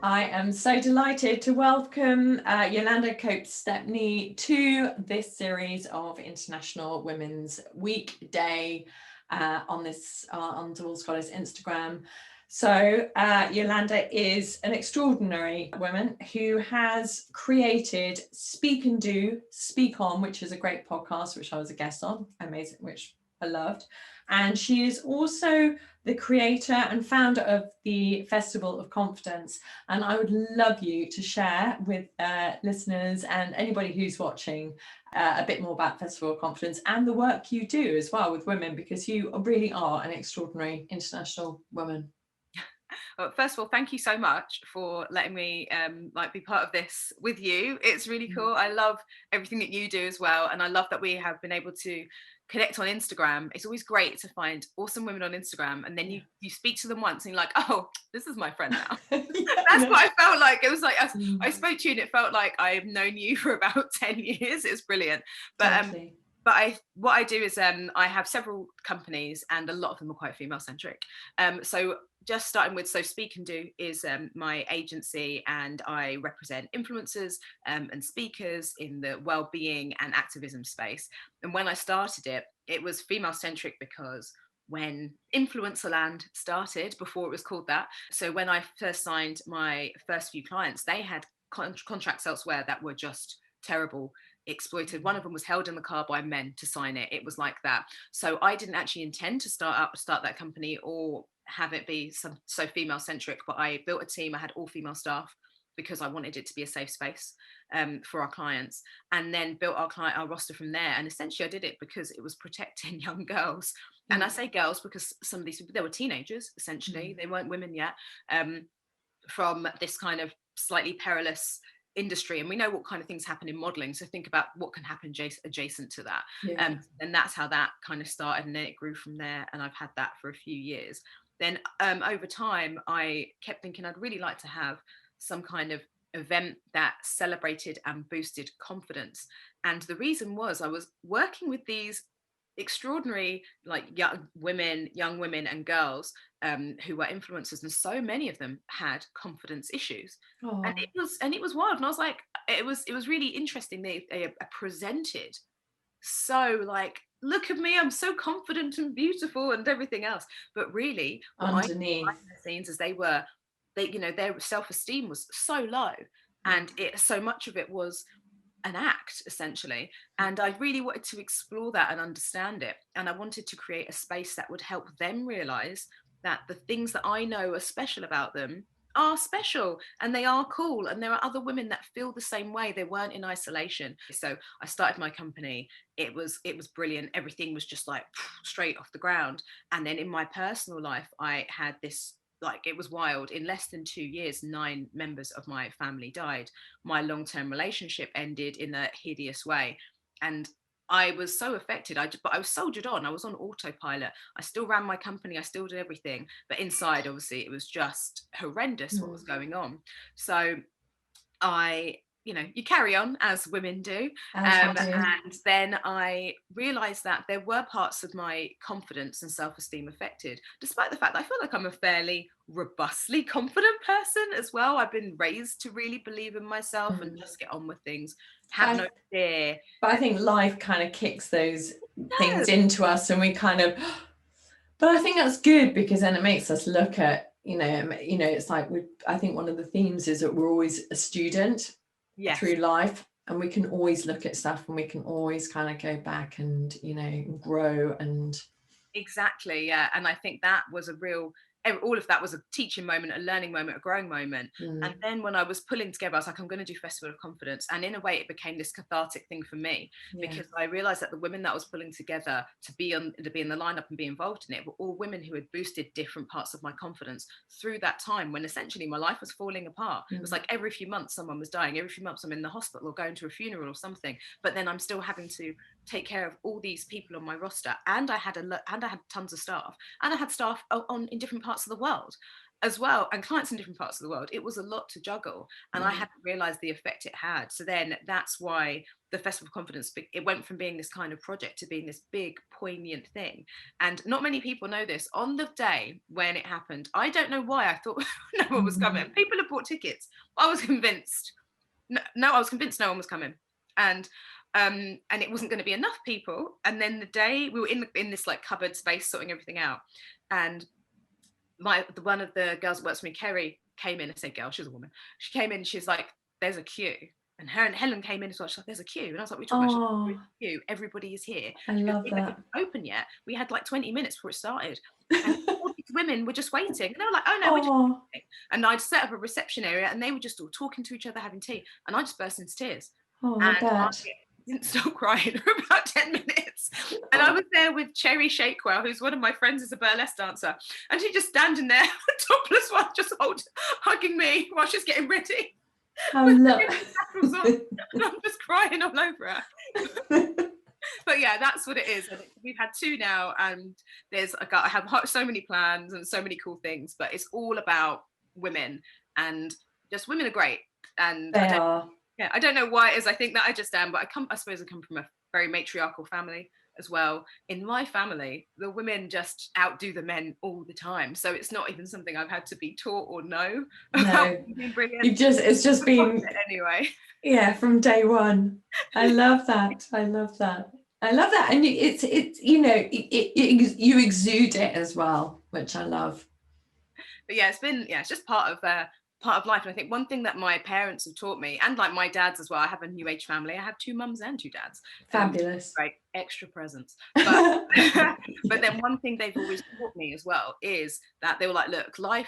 I am so delighted to welcome Yolanda Cope-Stepney to this series of International Women's Week Day on Double Scholars Instagram. So Yolanda is an extraordinary woman who has created Speak and Do, Speak On, which is a great podcast, which I was a guest on, amazing, which I loved. And she is also the creator and founder of the Festival of Confidence. And I would love you to share with listeners and anybody who's watching a bit more about Festival of Confidence and the work you do as well with women, because you really are an extraordinary international woman. Well, first of all, thank you so much for letting me be part of this with you. It's really cool. I love everything that you do as well, and I love that we have been able to connect on Instagram. It's always great to find awesome women on Instagram, and then you speak to them once, and you're like, oh, this is my friend now. That's what I felt like. It was like I spoke to you, and it felt like I've known you for about 10 years. It's brilliant, but Totally. what I do is I have several companies, and a lot of them are quite female centric. So just starting with Speak and Do is my agency, and I represent influencers and speakers in the well-being and activism space. And when I started it, it was female centric because when influencer land started, before it was called that, so when I first signed my first few clients, they had contracts elsewhere that were just terrible, exploited. One of them was held in the car by men to sign it. It was like that. So I didn't actually intend to start that company or have it be so female centric, but I built a team. I had all female staff because I wanted it to be a safe space for our clients, and then built our roster from there. And essentially I did it because it was protecting young girls. And I say girls because some of these people, they were teenagers, essentially. They weren't women yet, from this kind of slightly perilous industry. And we know what kind of things happen in modeling, so think about what can happen adjacent to that. And that's how that kind of started, and then it grew from there, and I've had that for a few years. Then over time I kept thinking I'd really like to have some kind of event that celebrated and boosted confidence. And the reason was I was working with these extraordinary young women and girls who were influencers, and so many of them had confidence issues. And Oh, it was wild, and I was like, it was really interesting. They presented so like, look at me, I'm so confident and beautiful and everything else, but really what I knew underneath. behind the scenes is their self-esteem was so low, and it so much of it was an act essentially. And I really wanted to explore that and understand it, and I wanted to create a space that would help them realize that the things that I know are special about them are special, and they are cool, and there are other women that feel the same way. They weren't in isolation. So I started my company. It was brilliant. Everything was just like straight off the ground. And then in my personal life I had this, like, it was wild. In less than 2 years 9 members of my family died. My long-term relationship ended in a hideous way, and I was so affected. But I was soldiered on. I was on autopilot. I still ran my company. I still did everything. But inside, obviously, it was just horrendous what was going on. So you carry on as women do. As we do. And then I realized that there were parts of my confidence and self-esteem affected, despite the fact that I feel like I'm a fairly robustly confident person as well. I've been raised to really believe in myself and just get on with things, have no fear. But I think life kind of kicks those No. things into us, and we kind of. But I think that's good, because then it makes us look at, it's like I think one of the themes is that we're always a student Yes. through life, and we can always look at stuff, and we can always kind of go back and grow and. Exactly, yeah. And I think that was all of that was a teaching moment, a learning moment, a growing moment. And then when I was pulling together, I was like, I'm going to do Festival of Confidence. And in a way, it became this cathartic thing for me, because I realized that the women that I was pulling together to be in the lineup and be involved in it were all women who had boosted different parts of my confidence through that time when essentially my life was falling apart. It was like every few months someone was dying, every few months I'm in the hospital or going to a funeral or something. But then I'm still having to take care of all these people on my roster, and I had tons of staff, and I had staff in different parts of the world. as well, and clients in different parts of the world. It was a lot to juggle, and I hadn't realized the effect it had. So then that's why the Festival of Confidence, it went from being this kind of project to being this big poignant thing. And not many people know this. On the day when it happened, I don't know why I thought no one was coming. People had bought tickets. I was convinced. No, I was convinced no one was coming. And it wasn't going to be enough people. And then the day we were in this like cupboard space sorting everything out, and one of the girls that works for me, Kerry, came in. I say girl, she was a woman. She came in, she's like, there's a queue. And her and Helen came in as well. She's like, there's a queue. And I was like, we're talking about queue. Everybody is here. I love we that. hadn't open yet. We had like 20 minutes before it started. And all these women were just waiting. And they were like, oh no, we're just waiting. And I'd set up a reception area and they were just all talking to each other, having tea. And I just burst into tears. Oh, I bet. I didn't stop crying for about 10 minutes. And I was there with Cherry Shakewell, who's one of my friends, is a burlesque dancer. And she's just standing there, topless one, just hugging me while she's getting ready. And I'm just crying all over her. But yeah, that's what it is. And we've had 2 now, and I have so many plans and so many cool things, but it's all about women, and just women are great. And they are. Yeah, I don't know why it is. I think that I just am, but I suppose I come from a very matriarchal family as well. In my family, the women just outdo the men all the time. So it's not even something I've had to be taught or know. No, it's just been anyway. Yeah, from day one. I love that. I love that. And it's you know, you exude it as well, which I love. But yeah, it's just part of life. And I think one thing that my parents have taught me, and like my dad's as well, I have a new age family. I have 2 mums and 2 dads. Fabulous. Right, extra presents. But but then one thing they've always taught me as well is that they were like, look, life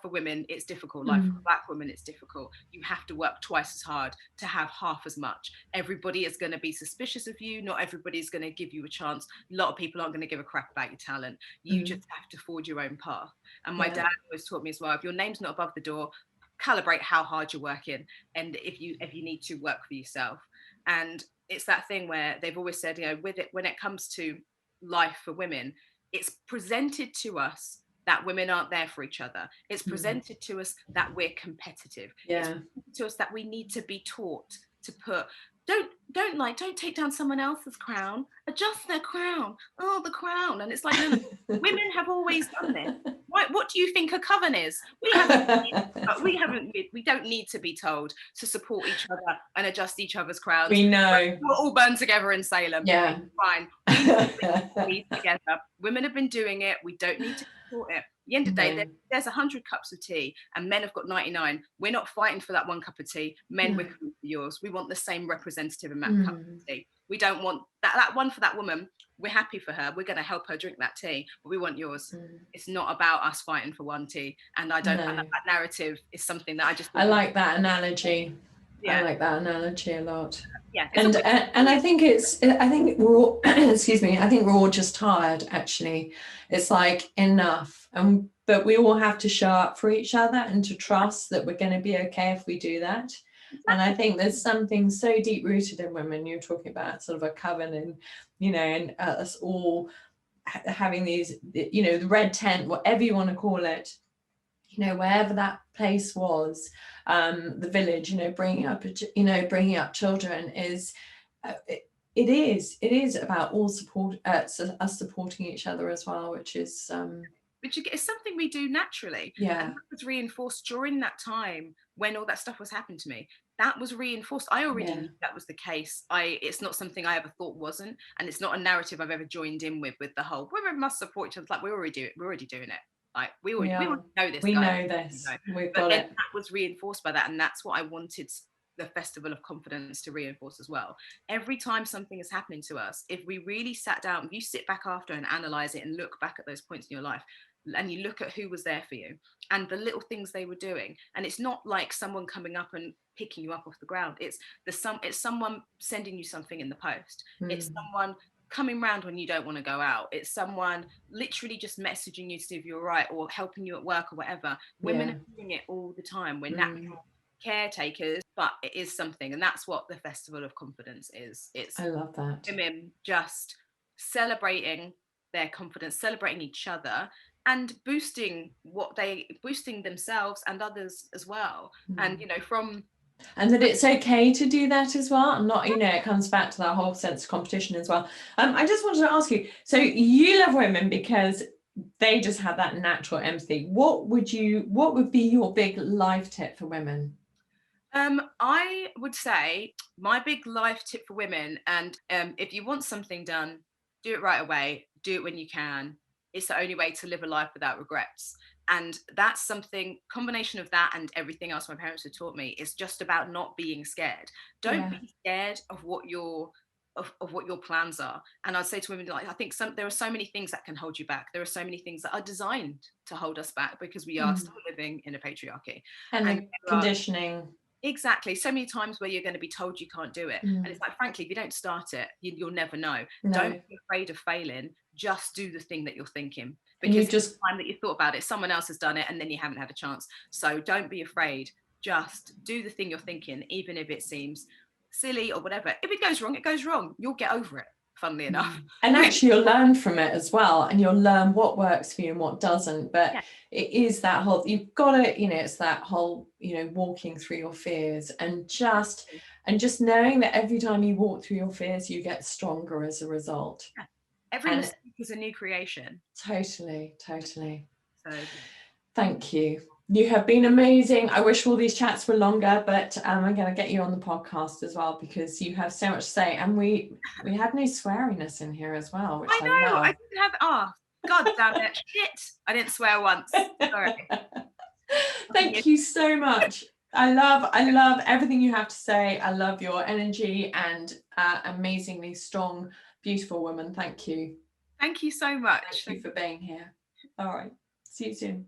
for women, it's difficult. Life for Black women, it's difficult. You have to work twice as hard to have half as much. Everybody is going to be suspicious of you. Not everybody's going to give you a chance. A lot of people aren't going to give a crap about your talent. You just have to forge your own path. And my dad always taught me as well, if your name's not above the door, calibrate how hard you're working, and if you need to, work for yourself. And it's that thing where they've always said, you know, with it, when it comes to life for women, it's presented to us that women aren't there for each other. It's presented to us that we're competitive. It's presented to us that we need to be taught to put, don't take down someone else's crown, adjust their crown. Oh, the crown. And it's like, no, women have always done this. What do you think a coven is? We don't need to be told to support each other and adjust each other's crowns. We know. We'll all burn together in Salem. Yeah. Fine. We need to be together. Women have been doing it. We don't need to support it. At the end of the day, there's 100 cups of tea and men have got 99. We're not fighting for that 1 cup of tea. Men, we're coming for yours. We want the same representative amount of cup of tea. We don't want that one for that woman. We're happy for her. We're going to help her drink that tea, but we want yours. It's not about us fighting for 1 tea. And I don't. That narrative is something that I like that analogy. I like that analogy a lot. Yeah. And I think we're all excuse me. I think we're all just tired. Actually, it's like enough. But we all have to show up for each other and to trust that we're going to be okay if we do that. And I think there's something so deep rooted in women. You're talking about sort of a coven, and you know, and us all having these, you know, the red tent, whatever you want to call it, you know, wherever that place was, the village, you know, bringing up children is, it is about all support, us supporting each other as well, which is it's something we do naturally. Yeah. And that was reinforced during that time when all that stuff was happening to me. That was reinforced. I already knew that was the case. It's not something I ever thought wasn't, and it's not a narrative I've ever joined in with the whole women must support each other. Like we're already doing it. Like we already know this. We know this. We've got it. That was reinforced by that, and that's what I wanted the Festival of Confidence to reinforce as well. Every time something is happening to us, if we really sat down, if you sit back after and analyze it and look back at those points in your life, and you look at who was there for you and the little things they were doing, and it's not like someone coming up and picking you up off the ground. It's someone sending you something in the post. It's someone coming round when you don't want to go out. It's someone literally just messaging you to see if you're all right, or helping you at work or whatever. Women are doing it all the time. We're natural caretakers, but it is something, and that's what the Festival of Confidence is. I love that. Women just celebrating their confidence, celebrating each other, and boosting themselves and others as well. And from and that it's okay to do that as well. And not, it comes back to that whole sense of competition as well. I just wanted to ask you, so you love women because they just have that natural empathy. What would be your big life tip for women? I would say my big life tip for women, and if you want something done, do it right away, do it when you can. It's the only way to live a life without regrets. And that's something, combination of that and everything else my parents had taught me, is just about not being scared. Don't Yeah. be scared of what what your plans are. And I'd say to women, like, I think there are so many things that can hold you back. There are so many things that are designed to hold us back because we are still living in a patriarchy. And And the conditioning. exactly. So many times where you're going to be told you can't do it. And Mm. it's like, frankly, if you don't start it, you'll never know. Don't No. be afraid of failing. Just do the thing that you're thinking. And you Because just, the time that you thought about it, someone else has done it and then you haven't had a chance. So don't be afraid. Just do the thing you're thinking, even if it seems silly or whatever. If it goes wrong, it goes wrong. You'll get over it, funnily enough. and actually you'll learn from it as well, and you'll learn what works for you and what doesn't. But Yeah. it is that whole, you've got to, it's that whole, walking through your fears, and just knowing that every time you walk through your fears, you get stronger as a result. Yeah. Every mistake is a new creation. Totally. So thank you. You have been amazing. I wish all these chats were longer, but I'm going to get you on the podcast as well, because you have so much to say. And we had no sweariness in here as well, which I know. love. I didn't have, God damn it. Shit. I didn't swear once. Sorry. Thank you so much. I love everything you have to say. I love your energy and amazingly strong, beautiful woman. Thank you. Thank you so much. Thank you for being here. All right. See you soon.